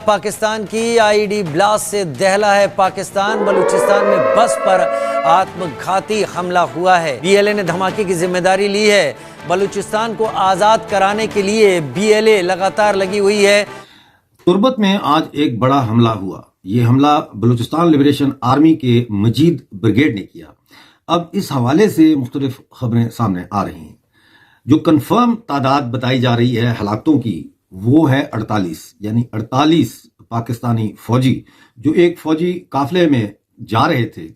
पाकिस्तान की ID blast से दहला है पाकिस्तान। बलूचिस्तान में बस पर आत्मघाती हमला हुआ है। बीएलए ने धमाके की जिम्मेदारी ली है। बलूचिस्तान को आजाद कराने के लिए बीएलए लगातार लगी हुई है। तुर्बत में आज एक बड़ा हमला हुआ। ये हमला बलूचिस्तान लिबरेशन आर्मी के मजीद ब्रिगेड ने किया। अब इस हवाले से मुख्तलिफ खबरें सामने आ रही हैं। जो कंफर्म तादाद बताई जा रही है हलाकतों की वो है 48, यानी 48 पाकिस्तानी फौजी जो एक फौजी काफिले में जा रहे थे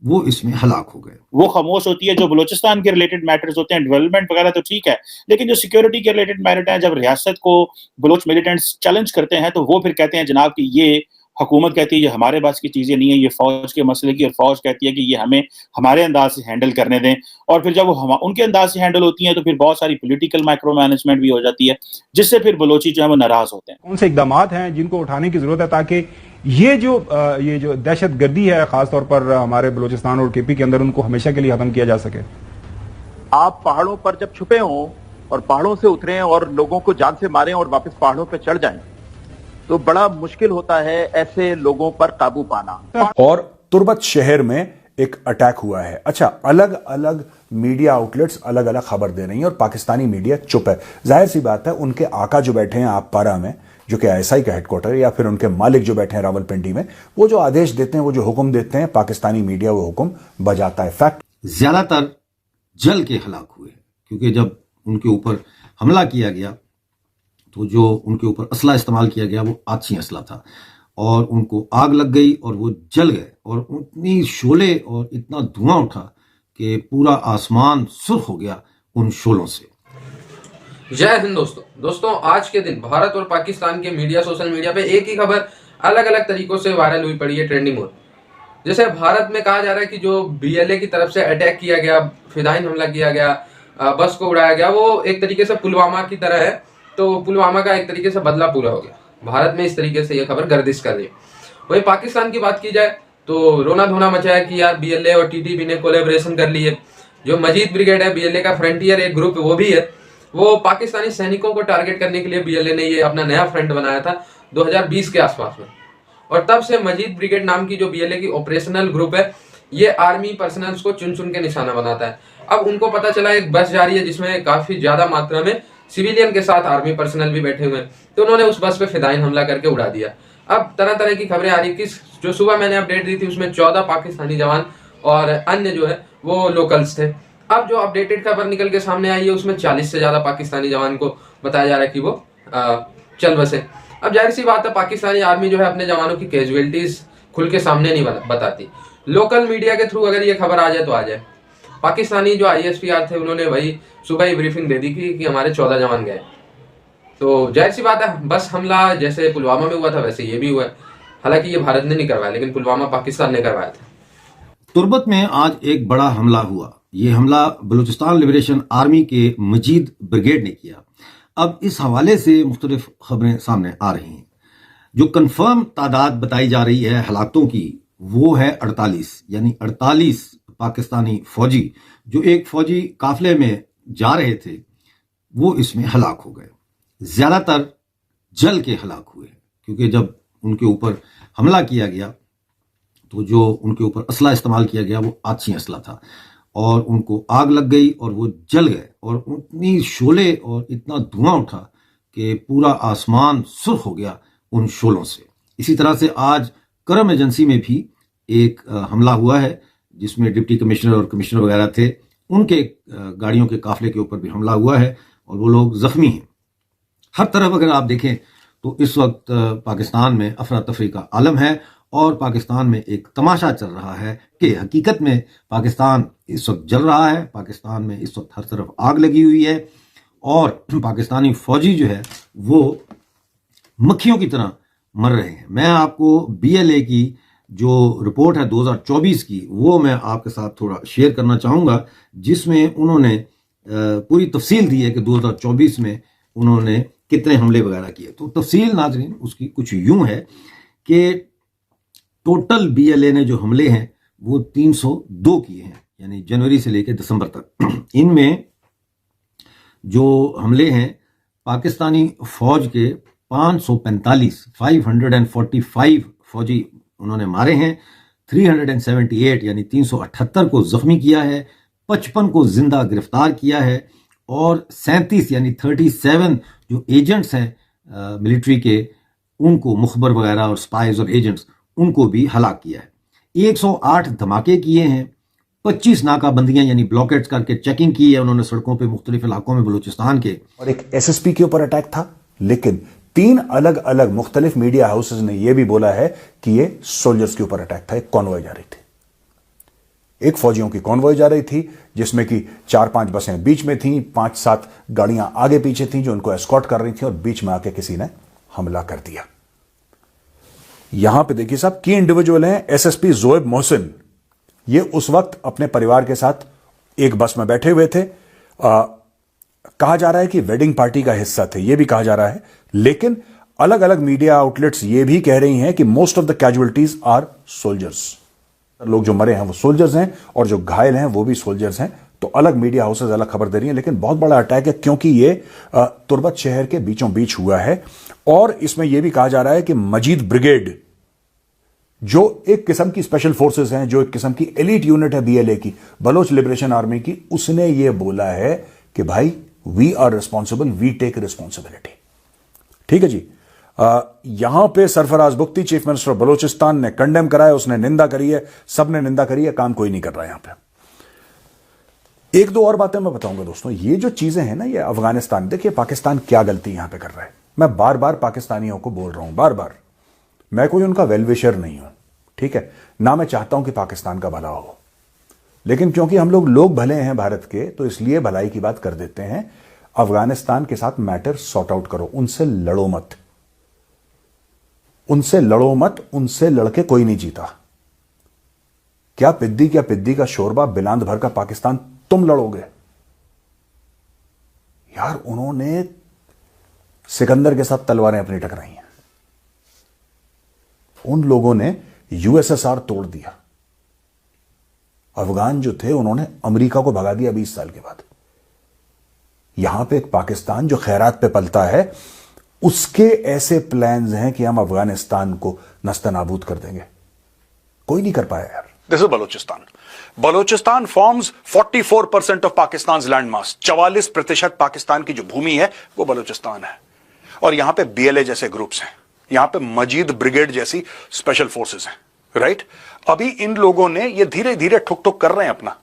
वो इसमें हलाक हो गए। वो खामोश होती है। जो बलूचिस्तान के रिलेटेड मैटर्स होते हैं, डेवलपमेंट वगैरह तो ठीक है, लेकिन जो सिक्योरिटी के रिलेटेड मैटर हैं, जब रियासत को बलूच मिलिटेंट्स चैलेंज करते हैं तो वो फिर कहते हैं जनाब कि ये हुकूमत कहती है ये हमारे पास की चीजें नहीं है, ये फौज के मसले की, और फौज कहती है कि ये हमें हमारे अंदाज से हैंडल करने दें। और फिर जब वो उनके अंदाज से हैंडल होती हैं तो फिर बहुत सारी पॉलिटिकल माइक्रो मैनेजमेंट भी हो जाती है, जिससे फिर बलोची जो है वो नाराज होते हैं। कौन से इकदाम हैं जिनको उठाने की जरूरत है ताकि ये जो दहशत गर्दी है खासतौर पर हमारे बलूचिस्तान और केपी के अंदर, उनको हमेशा के लिए खत्म किया जा सके। आप पहाड़ों पर जब छुपे हों और पहाड़ों से उतरें और लोगों को जान से मारें और वापस पहाड़ों पर चढ़ जाएं तो बड़ा मुश्किल होता है ऐसे लोगों पर काबू पाना। और तुर्बत शहर में एक अटैक हुआ है। अच्छा, अलग अलग मीडिया आउटलेट्स अलग अलग खबर दे रही हैं और पाकिस्तानी मीडिया चुप है। जाहिर सी बात है, उनके आका जो बैठे हैं आपपारा में, जो कि आईएसआई का हेडक्वार्टर, या फिर उनके मालिक जो बैठे हैं रावलपिंडी में, वो जो आदेश देते हैं, वो जो हुक्म देते हैं, पाकिस्तानी मीडिया वो हुक्म बजाता है। फैक्ट ज्यादातर जल के हलाक हुए, क्योंकि जब उनके ऊपर हमला किया गया तो जो उनके ऊपर असला इस्तेमाल किया गया वो आछी असला था और उनको आग लग गई और वो जल गए और उतनी शोले और इतना धुआं उठा कि पूरा आसमान सुर्ख हो गया उन शोलों से। जय हिंद दोस्तों, आज के दिन भारत और पाकिस्तान के मीडिया, सोशल मीडिया पे एक ही खबर अलग अलग तरीकों से वायरल हुई पड़ी है, ट्रेंडिंग हो। जैसे भारत में कहा जा रहा है कि जो बीएलए की तरफ से अटैक किया गया, फिदाइन हमला किया गया, बस को उड़ाया गया, वो एक तरीके से पुलवामा की तरह है। तो पुलवामा का एक तरीके से बदला पूरा हो गया। भारत में इस तरीके से यह खबर गर्दिश कर रही है। वहीं पाकिस्तान की बात की जाए तो रोना धोना मचा है कि यार बीएलए और टीटीपी ने कोलैबोरेशन कर ली है। जो मजीद ब्रिगेड है, बीएलए का फ्रंटियर एक ग्रुप वो भी है, वो पाकिस्तानी सैनिकों को टारगेट करने के लिए बीएलए ने ये अपना नया फ्रंट बनाया था 2020 के आसपास में। और तब से मजीद ब्रिगेड नाम की जो बीएलए की ऑपरेशनल ग्रुप है, ये आर्मी पर्सनल्स को चुन चुन के निशाना बनाता है। अब उनको पता चला एक बस जा रही है जिसमें काफी ज्यादा मात्रा में सिविलियन के साथ आर्मी पर्सनल भी बैठे हुए हैं, तो उन्होंने उस बस पे फिदाइन हमला करके उड़ा दिया। अब तरह तरह की खबरें आ रही कि जो सुबह मैंने अपडेट दी थी उसमें 14 पाकिस्तानी जवान और अन्य जो है वो लोकल्स थे। अब जो अपडेटेड खबर निकल के सामने आई है उसमें 40 से ज्यादा पाकिस्तानी जवान को बताया जा रहा है कि वो चल बसे। अब जाहिर सी बात है, पाकिस्तानी आर्मी जो है अपने जवानों की कैजुअलिटीज खुल के सामने नहीं बताती। लोकल मीडिया के थ्रू अगर ये खबर आ जाए तो आ जाए। पाकिस्तानी जो आईएसपीआर थे उन्होंने वही सुबह ही ब्रीफिंग दे दी कि हमारे 14 जवान गए। तो जाहिर सी बात है, बस हमला जैसे पुलवामा में हुआ था वैसे ये भी हुआ है। हालांकि ये भारत ने नहीं करवाया, लेकिन पुलवामा पाकिस्तान ने करवाया था। तुर्बत में आज एक बड़ा हमला हुआ। ये हमला बलूचिस्तान लिबरेशन आर्मी के मजीद ब्रिगेड ने किया। अब इस हवाले से मुख्तलिफ खबरें सामने आ रही हैं। जो कंफर्म तादाद बताई जा रही है हलाकतों की वो है 48, यानी 48 पाकिस्तानी फौजी जो एक फौजी काफिले में जा रहे थे वो इसमें हलाक हो गए। ज्यादातर जल के हलाक हुए, क्योंकि जब उनके ऊपर हमला किया गया तो जो उनके ऊपर असला इस्तेमाल किया गया वो आछी असला था और उनको आग लग गई और वो जल गए और उतनी शोले और इतना धुआं उठा कि पूरा आसमान सुर्ख हो गया उन शोलों से। इसी तरह से आज करम एजेंसी में भी एक हमला हुआ है जिसमें डिप्टी कमिश्नर और कमिश्नर वगैरह थे। उनके गाड़ियों के काफिले के ऊपर भी हमला हुआ है और वो लोग जख्मी हैं। हर तरफ अगर आप देखें तो इस वक्त पाकिस्तान में अफरा तफरी का आलम है और पाकिस्तान में एक तमाशा चल रहा है कि हकीकत में पाकिस्तान इस वक्त जल रहा है। पाकिस्तान में इस वक्त हर तरफ आग लगी हुई है और पाकिस्तानी फौजी जो है वो मक्खियों की तरह मर रहे हैं। मैं आपको बीएलए की जो रिपोर्ट है 2024 की वो मैं आपके साथ थोड़ा शेयर करना चाहूँगा, जिसमें उन्होंने पूरी तफसील दी है कि 2024 में उन्होंने कितने हमले वगैरह किए। तो तफसील नाज़रीन उसकी कुछ यूं है कि टोटल बीएलए ने जो हमले हैं वो 302 किए हैं, यानी जनवरी से लेकर दिसंबर तक। इनमें जो हमले हैं पाकिस्तानी फौज के 545 फौजी उन्होंने मारे हैं, 378 यानी 378 को जख्मी किया है, 55 को जिंदा गिरफ्तार किया है और 37 यानी 37 जो एजेंट्स हैं मिलिट्री के, उनको मुखबर वगैरह और स्पाइज और एजेंट्स, उनको भी हलाक किया है। 108 धमाके किए हैं, 25 नाकाबंदियां यानी ब्लॉकेट्स करके चेकिंग की है उन्होंने सड़कों पे मुख्तलिफ इलाकों में बलूचिस्तान के। और एक एसएसपी के ऊपर अटैक था, लेकिन 3 अलग अलग मुख्तलिफ मीडिया हाउसेस ने यह भी बोला है कि यह सोल्जर्स के ऊपर अटैक था। एक कॉन्वॉय जा रही थी, एक फौजियों की कॉन्वॉय जा रही थी, जिसमें कि 4-5 बसें बीच में थीं, 5-7 गाड़ियां आगे पीछे थीं जो उनको एस्कॉर्ट कर रही थी, और बीच में आके किसी ने हमला कर दिया। यहां पे देखिए साहब, की इंडिविजुअल हैं एसएसपी जोएब मोहसिन। ये उस वक्त अपने परिवार के साथ एक बस में बैठे हुए थे। कहा जा रहा है कि वेडिंग पार्टी का हिस्सा थे, यह भी कहा जा रहा है, लेकिन अलग अलग मीडिया आउटलेट्स ये भी कह रही हैं कि most of the casualties are soldiers. लोग जो मरे हैं वो सोल्जर्स हैं और जो घायल हैं वो भी सोल्जर्स हैं। तो अलग मीडिया हाउसेस अलग खबर दे रही हैं, लेकिन बहुत बड़ा अटैक है क्योंकि ये तुर्बत शहर के बीचों बीच हुआ है। और इसमें यह भी कहा जा रहा है कि मजीद ब्रिगेड, जो एक किस्म की स्पेशल फोर्सेस हैं, जो एक किस्म की एलीट यूनिट है बीएलए की, बलोच लिबरेशन आर्मी की, उसने यह बोला है कि भाई we are responsible, we take responsibility. ठीक है जी। यहां पे सरफराज बुख्ती, चीफ मिनिस्टर बलोचिस्तान ने कंडेम करा है, उसने निंदा करी है, सबने निंदा करी है, काम कोई नहीं कर रहा है यहां पे। एक दो और बातें मैं बताऊंगा दोस्तों। ये जो चीजें हैं ना, ये अफगानिस्तान, देखिए पाकिस्तान क्या गलती यहां पे कर रहा है। मैं बार बार पाकिस्तानियों को बोल रहा हूं, बार बार, मैं कोई उनका वेलविशर नहीं हूं, ठीक है ना, मैं चाहता हूं कि पाकिस्तान का भला हो, लेकिन क्योंकि हम लोग भले हैं भारत के, तो इसलिए भलाई की बात कर देते हैं। अफगानिस्तान के साथ मैटर सॉर्ट आउट करो, उनसे लड़ो मत, उनसे लड़ो मत, उनसे लड़के कोई नहीं जीता। क्या पिद्दी का शोरबा बिलांद भर का पाकिस्तान तुम लड़ोगे यार? उन्होंने सिकंदर के साथ तलवारें अपनी टकराई हैं, उन लोगों ने यूएसएसआर तोड़ दिया। अफगान जो थे उन्होंने अमेरिका को भगा दिया 20 साल के बाद। यहां पे एक पाकिस्तान जो खैरात पे पलता है, उसके ऐसे प्लान्स हैं कि हम अफगानिस्तान को नस्तनाबूद कर देंगे। कोई नहीं कर पाया यार। This is Balochistan. Balochistan forms 44% of Pakistan land mass. 44% Pakistan की जो भूमि है वो बलोचिस्तान है। और यहां पे बीएलए जैसे ग्रुप्स हैं, यहां पे मजीद ब्रिगेड जैसी स्पेशल फोर्सेस हैं, राइट। अभी इन लोगों ने ये धीरे धीरे ठुक ठुक कर रहे हैं अपना,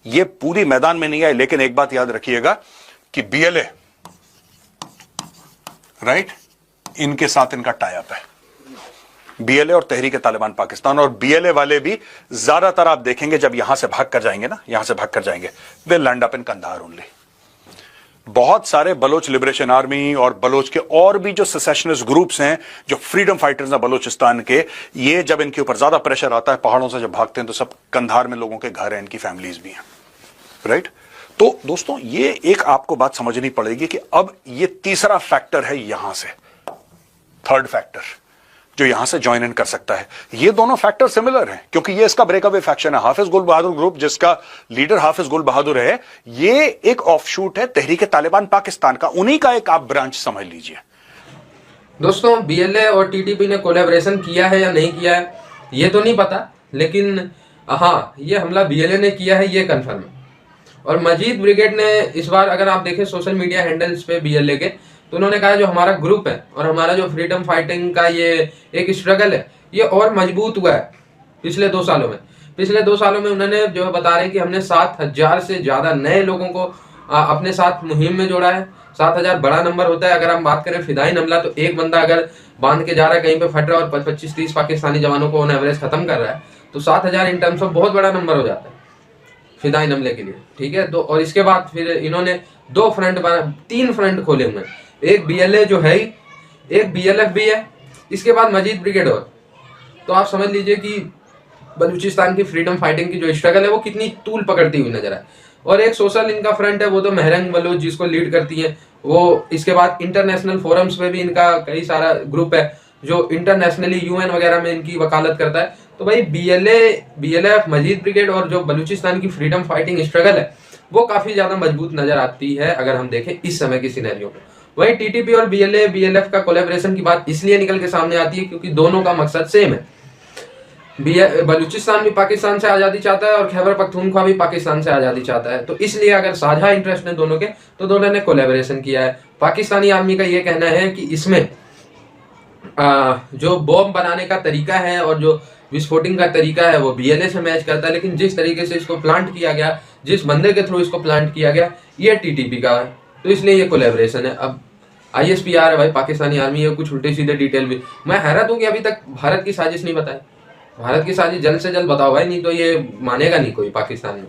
ये पूरी मैदान में नहीं आए, लेकिन एक बात याद रखिएगा कि बीएलए, राइट, इनके साथ इनका टाई अप है, बीएलए और तहरीक तालिबान पाकिस्तान। और बीएलए वाले भी ज्यादातर आप देखेंगे जब यहां से भाग कर जाएंगे ना, यहां से भाग कर जाएंगे, they land up in Kandahar only. बहुत सारे बलोच लिबरेशन आर्मी और बलोच के और भी जो सेसेशनिस्ट ग्रुप्स हैं, जो फ्रीडम फाइटर्स हैं बलोचिस्तान के, ये जब इनके ऊपर ज्यादा प्रेशर आता है, पहाड़ों से जब भागते हैं, तो सब कंधार में लोगों के घर हैं, इनकी फैमिलीज भी हैं, राइट। तो दोस्तों ये एक आपको बात समझनी पड़ेगी कि अब ये तीसरा फैक्टर है यहां से, थर्ड फैक्टर जो यहां से ज्वाइन इन कर सकता है। ये दोनों फैक्टर सिमिलर हैं क्योंकि ये इसका ब्रेकअवे फैक्शन है। हाफिज गुल बहादुर ग्रुप, जिसका लीडर हाफिज गुल बहादुर है, ये एक ऑफशूट है तहरीक तालिबान पाकिस्तान का, उन्हीं का एक आप ब्रांच समझ लीजिए। दोस्तों बीएलए और टीटीपी ने कोलैबोरेशन किया है या नहीं किया है ये तो नहीं पता, लेकिन हाँ ये हमला बीएलए ने किया है ये कंफर्म है। और मजीद ब्रिगेड ने इस बार अगर आप देखें सोशल मीडिया हैंडल्स पे बीएलए के, तो उन्होंने कहा जो हमारा ग्रुप है और हमारा जो फ्रीडम फाइटिंग का ये एक स्ट्रगल है, ये और मजबूत हुआ है पिछले 2 सालों में। पिछले 2 सालों में उन्होंने जो बता रहे हैं कि हमने 7,000 से ज्यादा नए लोगों को अपने साथ मुहिम में जोड़ा है। 7,000 बड़ा नंबर होता है। अगर हम बात करें फिदाइन हमला, तो एक बंदा अगर बांध के जा रहा है कहीं पे फट रहा है और 25-30 पाकिस्तानी जवानों को ऑन एवरेज खत्म कर रहा है, तो 7,000 इन टर्म्स ऑफ बहुत बड़ा नंबर हो जाता है फिदाइन हमले के लिए, ठीक है। और इसके बाद फिर इन्होंने 3 फ्रंट खोले हुए हैं। एक बीएलए जो है, एक बीएलएफ भी है, इसके बाद मजीद ब्रिगेड और। तो आप समझ लीजिए कि बलूचिस्तान की फ्रीडम फाइटिंग की जो स्ट्रगल है वो कितनी तूल पकड़ती हुई नजर आए। और एक सोशल इनका फ्रंट है, वो तो महरंग बलूच जिसको लीड करती है वो। इसके बाद इंटरनेशनल फोरम्स पे भी इनका कई सारा ग्रुप है जो इंटरनेशनली यूएन वगैरह में इनकी वकालत करता है। तो भाई बीएलएफ, मजीद ब्रिगेड और जो बलूचिस्तान की फ्रीडम फाइटिंग स्ट्रगल है वो काफी ज्यादा मजबूत नजर आती है अगर हम देखें इस समय की सिनेरियो में। वहीं टीटीपी और बीएलए बीएलएफ का कोलैबोरेशन की बात इसलिए निकल के सामने आती है क्योंकि दोनों का मकसद सेम है। बलूचिस्तान भी पाकिस्तान से आज़ादी चाहता है और खैबर पख्तूनख्वा भी पाकिस्तान से आज़ादी चाहता है, तो इसलिए अगर साझा इंटरेस्ट है दोनों के तो दोनों ने कोलैबोरेशन किया है। पाकिस्तानी आर्मी का ये कहना है कि इसमें जो बॉम्ब बनाने का तरीका है और जो विस्फोटिंग का तरीका है वो बीएलए से मैच करता है, लेकिन जिस तरीके से इसको प्लांट किया गया, जिस बंदे के थ्रू इसको प्लांट किया गया, ये टीटीपी का है, तो इसलिए ये कोलैबोरेशन है। अब ISPR है भाई, पाकिस्तानी आर्मी है, कुछ उल्टे सीधे डिटेल भी। मैं हैरत हूँ कि अभी तक भारत की साजिश नहीं बताई। भारत की साजिश जल्द से जल्द बताओ भाई, नहीं तो ये मानेगा नहीं कोई पाकिस्तान में।